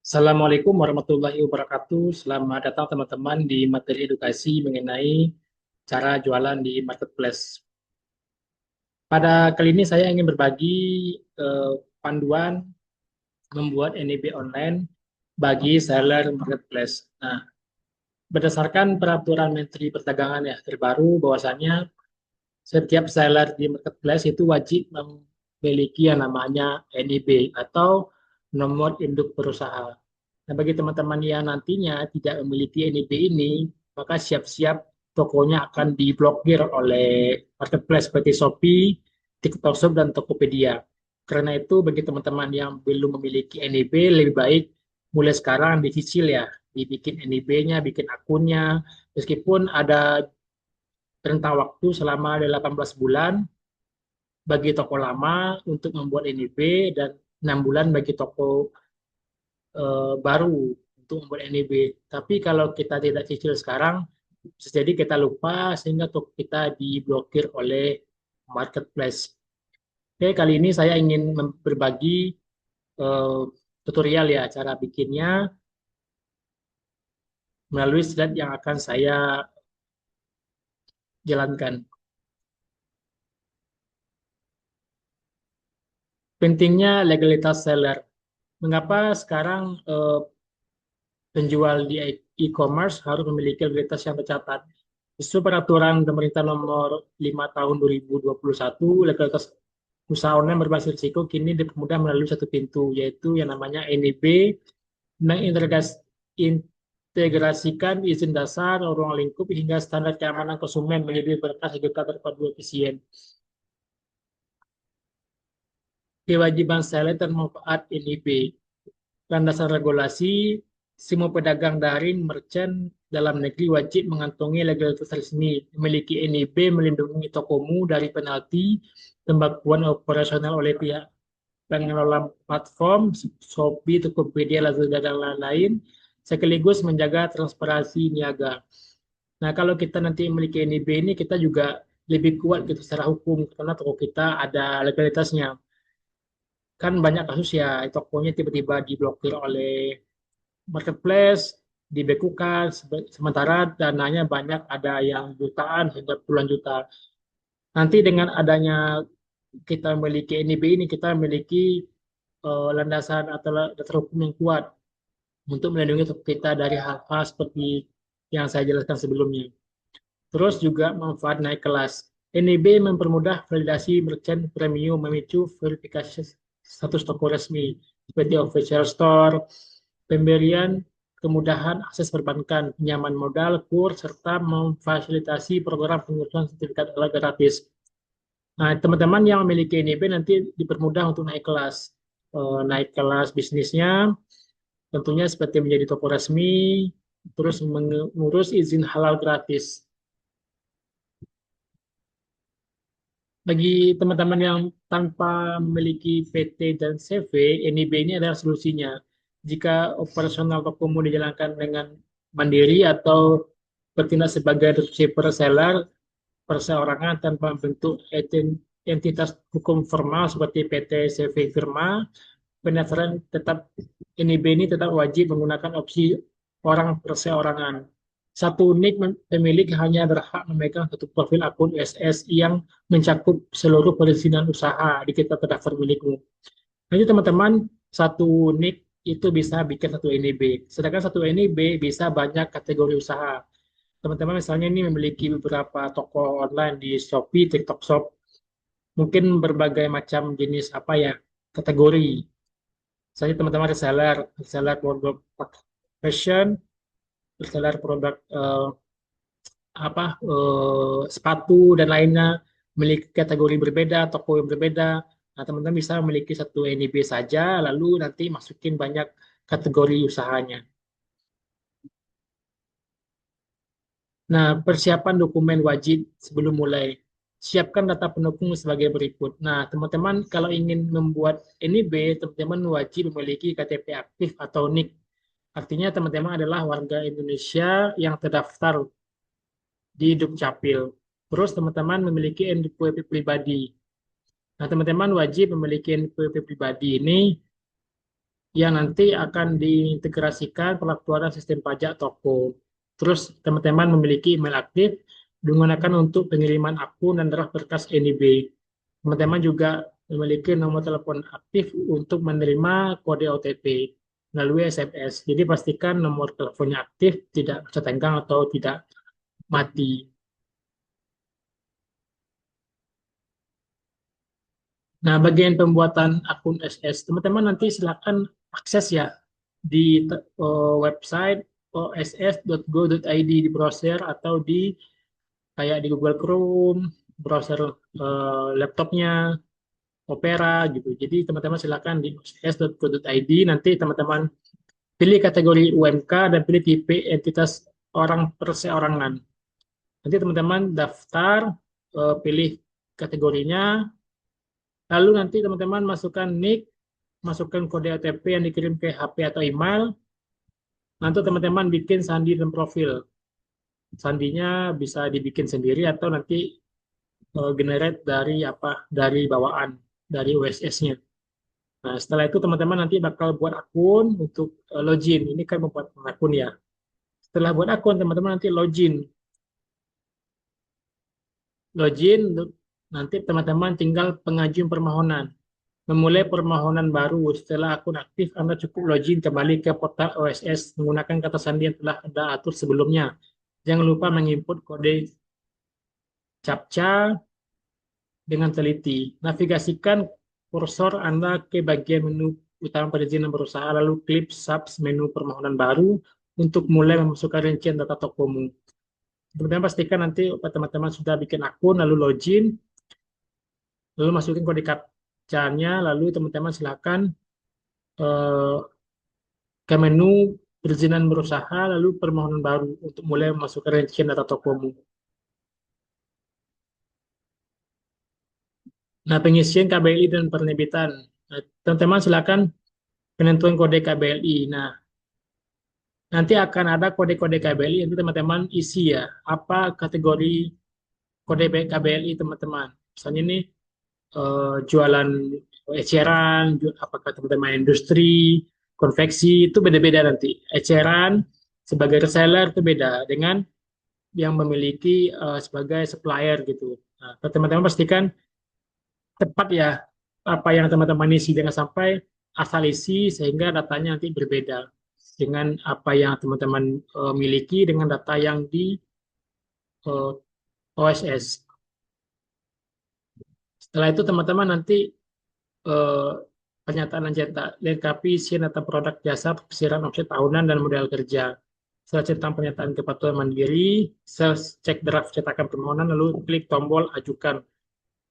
Assalamualaikum warahmatullahi wabarakatuh. Selamat datang teman-teman di materi edukasi mengenai cara jualan di marketplace. Pada kali ini saya ingin berbagi eh, panduan membuat NIB online bagi seller marketplace. Nah, berdasarkan peraturan Menteri Perdagangan ya terbaru bahwasanya setiap seller di marketplace itu wajib memiliki yang namanya NIB atau nomor induk berusaha. Nah, bagi teman-teman yang nantinya tidak memiliki NIB ini, maka siap-siap tokonya akan diblokir oleh marketplace seperti Shopee, TikTok Shop, dan Tokopedia. Karena itu, bagi teman-teman yang belum memiliki NIB, lebih baik mulai sekarang dicicil ya, dibikin NIB-nya, bikin akunnya, meskipun ada rentang waktu selama 18 bulan bagi toko lama untuk membuat NIB dan 6 bulan bagi toko baru untuk membuat NIB. Tapi kalau kita tidak cicil sekarang, bisa jadi kita lupa sehingga toko kita diblokir oleh marketplace. Oke, kali ini saya ingin berbagi eh, tutorial ya cara bikinnya melalui slide yang akan saya jalankan. Pentingnya legalitas seller. Mengapa sekarang penjual di e-commerce harus memiliki legalitas yang tercatat? Justru peraturan pemerintah nomor 5 tahun 2021, legalitas usaha online berbasis risiko kini dipermudah melalui satu pintu, yaitu yang namanya NIB, mengintegrasikan izin dasar, ruang lingkup, hingga standar keamanan konsumen menjadi berkas sertifikat terpadu efisien. Kewajiban seller dan manfaat NIB. Landasan regulasi, semua pedagang daring, merchant dalam negeri wajib mengantongi legalitas resmi, memiliki NIB, melindungi tokomu dari penalti pembakuan operasional oleh pihak pengelola platform, Shopee, Tokopedia, Lazada, dan lain-lain, sekaligus menjaga transparansi niaga. Nah, kalau kita nanti memiliki NIB ini, kita juga lebih kuat gitu secara hukum, karena toko kita ada legalitasnya. Kan banyak kasus ya, tokonya tiba-tiba diblokir oleh marketplace, dibekukan, sementara dananya banyak, ada yang jutaan hingga puluhan juta. Nanti dengan adanya kita memiliki NIB ini, kita memiliki landasan atau dasar hukum yang kuat untuk melindungi kita dari hal-hal seperti yang saya jelaskan sebelumnya. Terus juga manfaat naik kelas. NIB mempermudah validasi merchant premium, memicu verifikasi status toko resmi seperti official store, pemberian kemudahan akses perbankan, pinjaman modal, kurs, serta memfasilitasi program pengurusan sertifikat halal gratis. Nah, teman-teman yang memiliki NIB nanti dipermudah untuk naik kelas. Naik kelas bisnisnya, tentunya seperti menjadi toko resmi, terus mengurus izin halal gratis. Bagi teman-teman yang tanpa memiliki PT dan CV, NIB ini adalah solusinya. Jika operasional tokomu dijalankan dengan mandiri atau bertindak sebagai dropshipper seller perseorangan tanpa bentuk entitas hukum formal seperti PT CV Firma, pendaftaran tetap NIB ini tetap wajib menggunakan opsi orang perseorangan. Satu nik pemilik hanya berhak memegang satu profil akun USS yang mencakup seluruh perizinan usaha di kita terdaftar milikmu. Nanti teman-teman, satu nik itu bisa bikin satu NIB. Sedangkan satu NIB bisa banyak kategori usaha. Teman-teman misalnya ini memiliki beberapa toko online di Shopee, TikTok Shop, mungkin berbagai macam jenis apa ya, kategori. Misalnya teman-teman reseller, reseller produk fashion, reseller produk sepatu dan lainnya, memiliki kategori berbeda, toko yang berbeda. Nah, teman-teman bisa memiliki satu NIB saja, lalu nanti masukin banyak kategori usahanya. Nah, persiapan dokumen wajib sebelum mulai. Siapkan data pendukung sebagai berikut. Nah, teman-teman kalau ingin membuat NIB, teman-teman wajib memiliki KTP aktif atau NIK. Artinya teman-teman adalah warga Indonesia yang terdaftar di Dukcapil. Terus teman-teman memiliki NPWP pribadi. Nah, teman-teman wajib memiliki NPWP pribadi ini yang nanti akan diintegrasikan pelaporan sistem pajak toko. Terus teman-teman memiliki email aktif digunakan untuk pengiriman akun dan draft berkas NIB. Teman-teman juga memiliki nomor telepon aktif untuk menerima kode OTP melalui SMS. Jadi pastikan nomor teleponnya aktif, tidak tertenggang atau tidak mati. Nah, bagian pembuatan akun SS, teman-teman nanti silakan akses ya di website oss.go.id di browser atau di kayak di Google Chrome, browser laptopnya, Opera gitu. Jadi teman-teman silakan di oss.go.id, nanti teman-teman pilih kategori UMK dan pilih tipe entitas orang perseorangan. Nanti teman-teman daftar, pilih kategorinya, lalu nanti teman-teman masukkan NIK, masukkan kode OTP yang dikirim ke HP atau email. Nanti teman-teman bikin sandi dan profil. Sandinya bisa dibikin sendiri atau nanti generate dari apa? Dari bawaan, dari OSS-nya. Nah, setelah itu teman-teman nanti bakal buat akun untuk login. Ini kan membuat akun ya. Setelah buat akun, teman-teman nanti login. Login, nanti teman-teman tinggal pengajuan permohonan. Memulai permohonan baru setelah akun aktif, Anda cukup login kembali ke portal OSS menggunakan kata sandi yang telah Anda atur sebelumnya. Jangan lupa menginput kode CAPTCA dengan teliti. Navigasikan kursor Anda ke bagian menu utama perizinan berusaha, lalu klik subs menu permohonan baru untuk mulai memasukkan rincian data tokomu. Teman-teman pastikan nanti teman-teman sudah bikin akun, lalu login, lalu masukin kode CAPTCA-nya, lalu teman-teman silakan eh, ke menu perizinan berusaha, lalu permohonan baru untuk mulai memasukkan rincian data tokomu. Nah, pengisian KBLI dan penerbitan. Nah, teman-teman silakan penentuan kode KBLI. Nah, nanti akan ada kode-kode KBLI, nanti teman-teman isi ya, apa kategori kode KBLI teman-teman. Misalnya ini jualan eceran, apakah teman-teman industri, konveksi, itu beda-beda nanti. Eceran sebagai reseller itu beda dengan yang memiliki sebagai supplier gitu. Nah, teman-teman pastikan tepat ya apa yang teman-teman isi, dengan sampai asal isi sehingga datanya nanti berbeda dengan apa yang teman-teman miliki dengan data yang di eh, OSS. Setelah itu teman-teman nanti eh, pernyataan cetak lengkapi isian data produk jasa persiaran omset tahunan dan modal kerja. Setelah cetak pernyataan kepatuhan mandiri, cek draft cetakan permohonan, lalu klik tombol ajukan.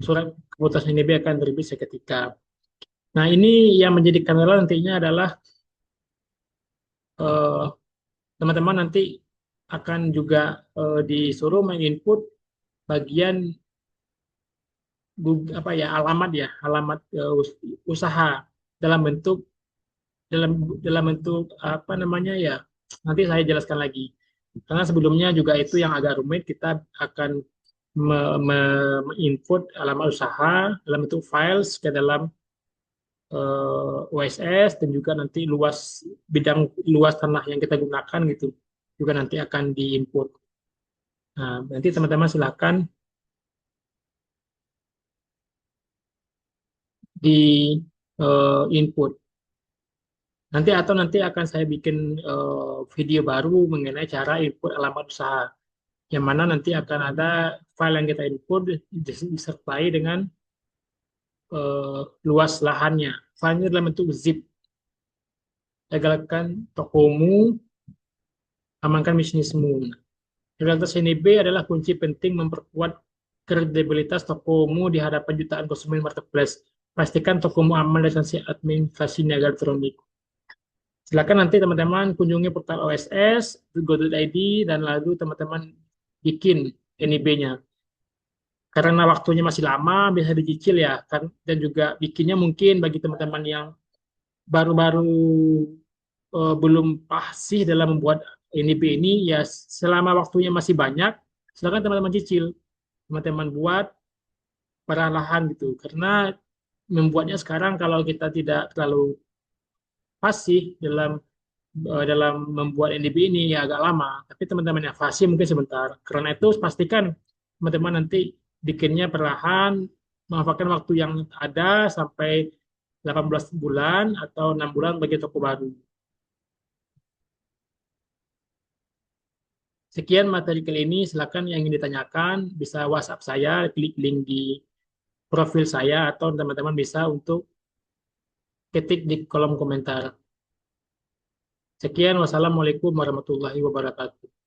Surat keputusan ini akan terbit seketika. Nah, ini yang menjadi kendala nantinya adalah eh, teman-teman nanti akan juga disuruh menginput bagian apa ya, alamat ya, alamat usaha dalam bentuk dalam dalam bentuk apa namanya ya, nanti saya jelaskan lagi karena sebelumnya juga itu yang agak rumit. Kita akan menginput alamat usaha dalam bentuk files ke dalam OSS, dan juga nanti bidang luas tanah yang kita gunakan gitu juga nanti akan diinput. Nah, nanti teman-teman silakan di input. Nanti akan saya bikin video baru mengenai cara input alamat usaha, yang mana nanti akan ada file yang kita input disertai dengan luas lahannya. Filenya dalam bentuk zip. Legalkan tokomu, amankan bisnismu. Realitas NIB adalah kunci penting memperkuat kredibilitas tokomu di hadapan jutaan konsumen marketplace. Pastikan tokomu aman dari sanksi administrasi niaga elektronik. Silakan nanti teman-teman kunjungi portal OSS, go.id, dan lalu teman-teman bikin NIB-nya. Karena waktunya masih lama, bisa dicicil ya, kan? Dan juga bikinnya mungkin bagi teman-teman yang baru-baru belum fasih dalam membuat NIB ini, ya selama waktunya masih banyak, silakan teman-teman cicil, teman-teman buat perlahan gitu. Karena membuatnya sekarang kalau kita tidak terlalu fasih dalam membuat NDP ini ya agak lama, tapi teman-teman yang fasih mungkin sebentar. Karena itu pastikan teman-teman nanti bikinnya perlahan, memanfaatkan waktu yang ada sampai 18 bulan atau 6 bulan bagi toko baru. Sekian materi kali ini, silakan yang ingin ditanyakan bisa WhatsApp saya, klik link di profil saya atau teman-teman bisa untuk ketik di kolom komentar. Sekian, wassalamualaikum warahmatullahi wabarakatuh.